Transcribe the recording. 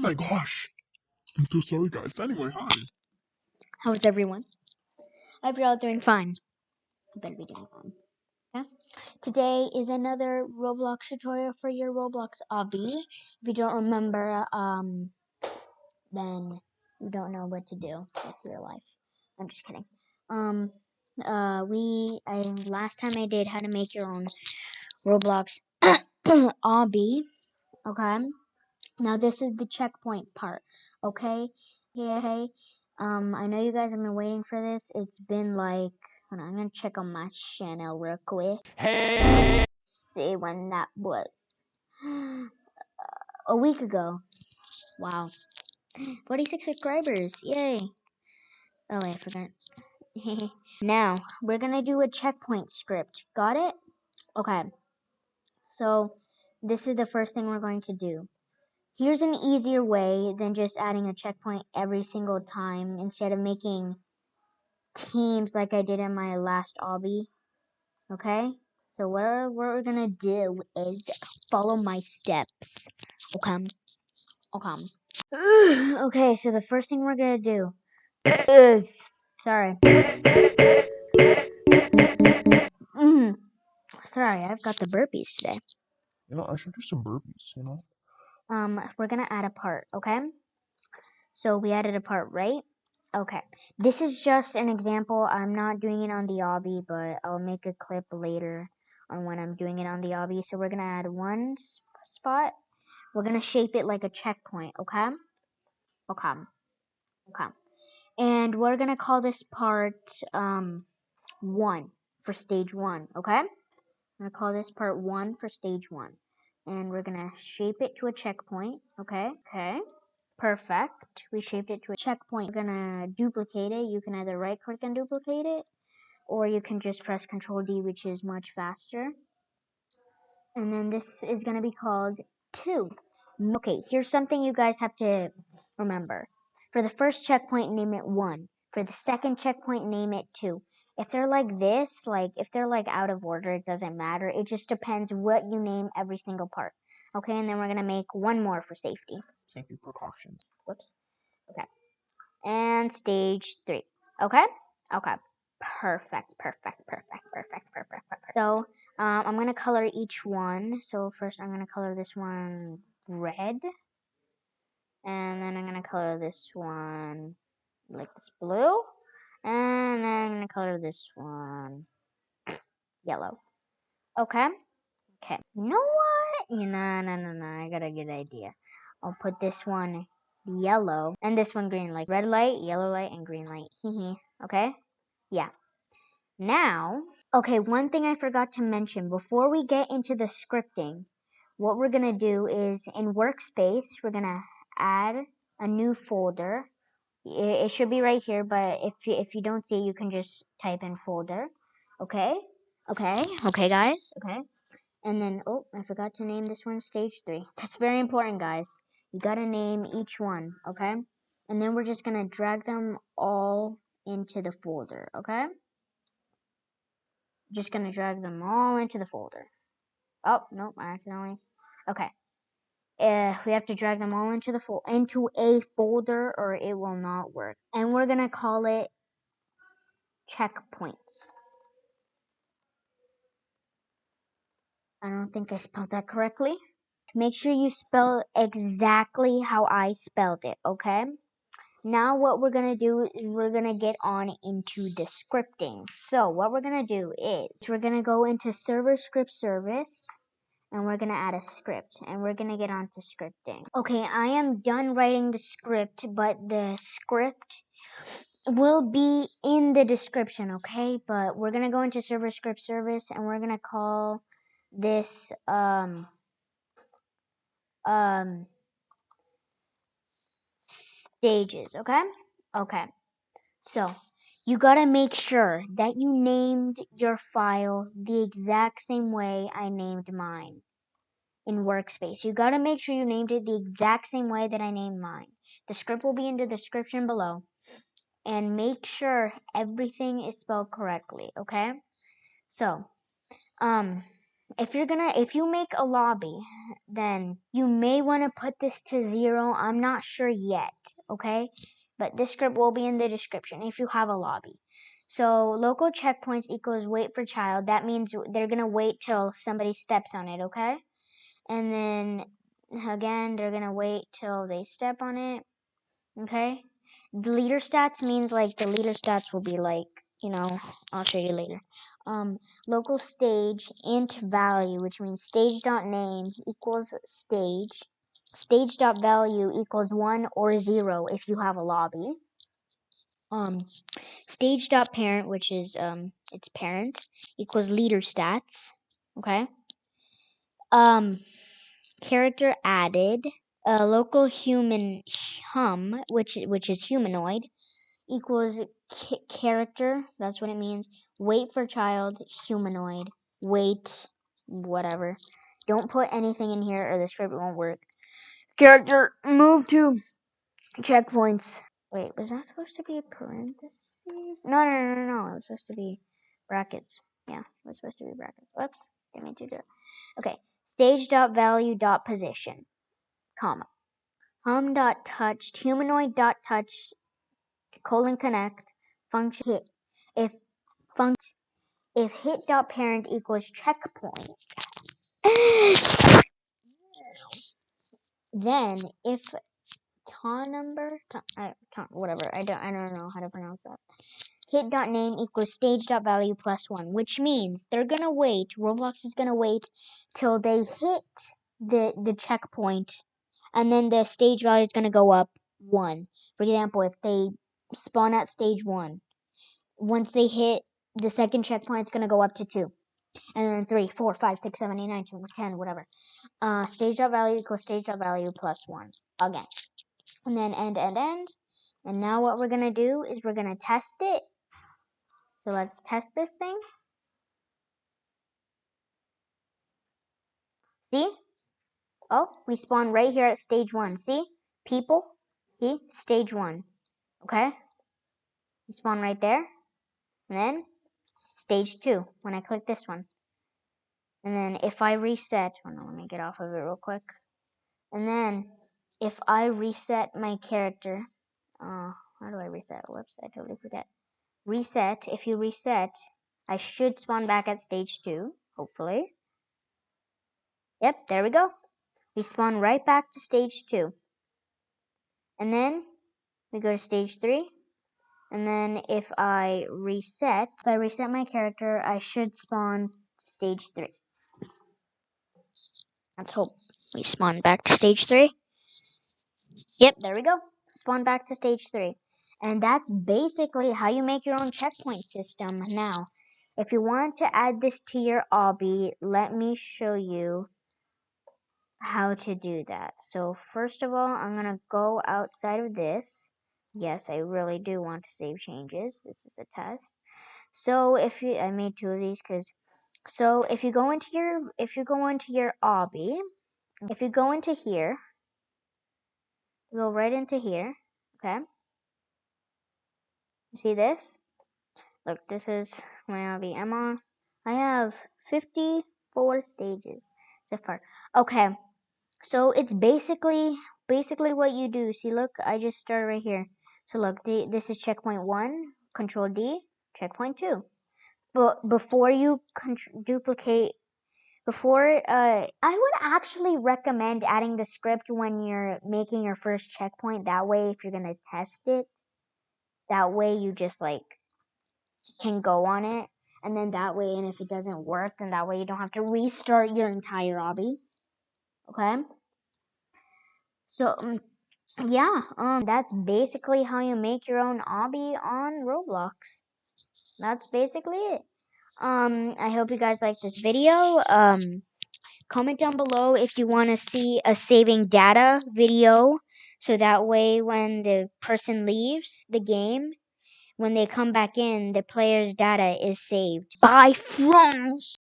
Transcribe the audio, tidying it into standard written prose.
my gosh. I'm so sorry, guys. Anyway, hi. How's everyone? I hope you're all doing fine. You better be doing fine. Okay? Today is another Roblox tutorial for your Roblox Obby. If you don't remember, then you don't know what to do with your life. I'm just kidding. Last time I did how to make your own Roblox Obby. Okay. Now this is the checkpoint part. Okay. Hey. I know you guys have been waiting for this. It's been like, hold on, I'm gonna check on my channel real quick. Hey. See when that was. A week ago. Wow. 46 subscribers. Yay. Oh wait, I forgot. Now, we're gonna do a checkpoint script. Got it? Okay. So, this is the first thing we're going to do. Here's an easier way than just adding a checkpoint every single time instead of making teams like I did in my last obby. Okay? So what we're gonna do is follow my steps. Okay? Okay. Okay, so the first thing we're gonna do is... Sorry. Sorry, I've got the burpees today. I should do some burpees, We're gonna add a part, okay? So we added a part, right? Okay. This is just an example. I'm not doing it on the obby, but I'll make a clip later on when I'm doing it on the obby. So we're gonna add one spot. We're gonna shape it like a checkpoint, okay? Okay. Okay. And we're gonna call this part 1 for stage 1, okay? I'm gonna call this part 1 for stage 1. And we're gonna shape it to a checkpoint, okay? Okay. Perfect. We shaped it to a checkpoint. We're gonna duplicate it. You can either right click and duplicate it, or you can just press Control D, which is much faster. And then this is gonna be called 2. Okay, here's something you guys have to remember. For the first checkpoint, name it 1. For the second checkpoint, name it 2. If they're like this, like if they're like out of order, it doesn't matter. It just depends what you name every single part. Okay, and then we're gonna make one more for safety. Safety precautions. Whoops. Okay. And stage 3. Okay? Okay. Perfect. So, I'm going to color each one. So, first I'm going to color this one red. And then I'm going to color this one like this blue. And then I'm going to color this one yellow. Okay? Okay. You know what? No. I got a good idea. I'll put this one yellow and this one green, like red light, yellow light, and green light. Okay? Yeah. Now, okay, one thing I forgot to mention before we get into the scripting, what we're gonna do is in workspace, we're gonna add a new folder. It should be right here, but if you don't see it, you can just type in folder. Okay? Okay, guys. Okay. And then, oh, I forgot to name this one stage 3. That's very important, guys. You gotta name each one, okay? And then we're just gonna drag them all into the folder, okay? Just gonna drag them all into the folder. Oh, nope, I accidentally. Okay. We have to drag them all into a folder or it will not work. And we're gonna call it checkpoints. I don't think I spelled that correctly. Make sure you spell exactly how I spelled it, okay? Now what we're going to do is we're going to get on into the scripting. So what we're going to do is we're going to go into server script service and we're going to add a script and we're going to get on to scripting. Okay, I am done writing the script, but the script will be in the description, okay? But we're going to go into server script service and we're going to call this stages, okay? Okay. So, you gotta make sure that you named your file the exact same way I named mine in Workspace. You gotta make sure you named it the exact same way that I named mine. The script will be in the description below. And make sure everything is spelled correctly, okay? So, if you make a lobby, then you may want to put this to 0. I'm not sure yet, okay? But this script will be in the description if you have a lobby. So local checkpoints equals wait for child. That means they're gonna wait till somebody steps on it, okay? And then again, they're gonna wait till they step on it, okay? The leader stats means like the leader stats will be like, I'll show you later. Local stage int value, which means stage.name equals stage. Stage.value equals 1 or 0 if you have a lobby. Stage.parent, which is its parent, equals leader stats. Okay. Character added. Local human hum, which is humanoid, equals character. That's what it means. Wait for child, humanoid. Wait, whatever. Don't put anything in here or the script won't work. Character, move to checkpoints. Wait, was that supposed to be parentheses? No. It was supposed to be brackets. Yeah, it was supposed to be brackets. Whoops, didn't mean to do it. Okay, stage.value.position, comma. Hum.touched, humanoid.touch, :connect, function hit. If hit.parent equals checkpoint, then if whatever, I don't know how to pronounce that. Hit.name equals stage.value plus 1, which means they're gonna wait. Roblox is gonna wait till they hit the checkpoint, and then the stage value is gonna go up 1. For example, if they spawn at stage 1, once they hit the second checkpoint, it's gonna go up to 2, and then 3, 4, 5, 6, 7, 8, 9, 10, whatever. Stage.value equals stage.value plus 1 again, and then end. And now what we're gonna do is we're gonna test it. So let's test this thing. See? Oh, we spawn right here at stage 1. See? People, stage 1. Okay? We spawn right there. And then stage 2 when I click this one. And then if I reset, let me get off of it real quick. And then if I reset my character, how do I reset? Whoops, I totally forget. Reset, if you reset, I should spawn back at stage 2, hopefully. Yep, there we go. We spawn right back to stage 2. And then we go to stage 3. And then if I reset my character, I should spawn to stage 3. Let's hope we spawn back to stage 3. Yep, there we go. Spawn back to stage 3. And that's basically how you make your own checkpoint system. Now, if you want to add this to your obby, let me show you how to do that. So first of all, I'm going to go outside of this. Yes, I really do want to save changes. This is a test. So I made 2 of these so if you go into your obby, if you go into here, go right into here, okay? You see this? Look, this is my obby. I have 54 stages so far. Okay. So it's basically what you do. See, look, I just started right here. So look, this is checkpoint 1, Control D, checkpoint 2. But before you duplicate, I would actually recommend adding the script when you're making your first checkpoint. That way, if you're gonna test it, that way you just can go on it, and then that way, and if it doesn't work, then that way you don't have to restart your entire obby. Okay. So yeah, that's basically how you make your own obby on Roblox. That's basically it. I hope you guys like this video. Comment down below if you want to see a saving data video, so that way when the person leaves the game, when they come back in, the player's data is saved. Bye, friends!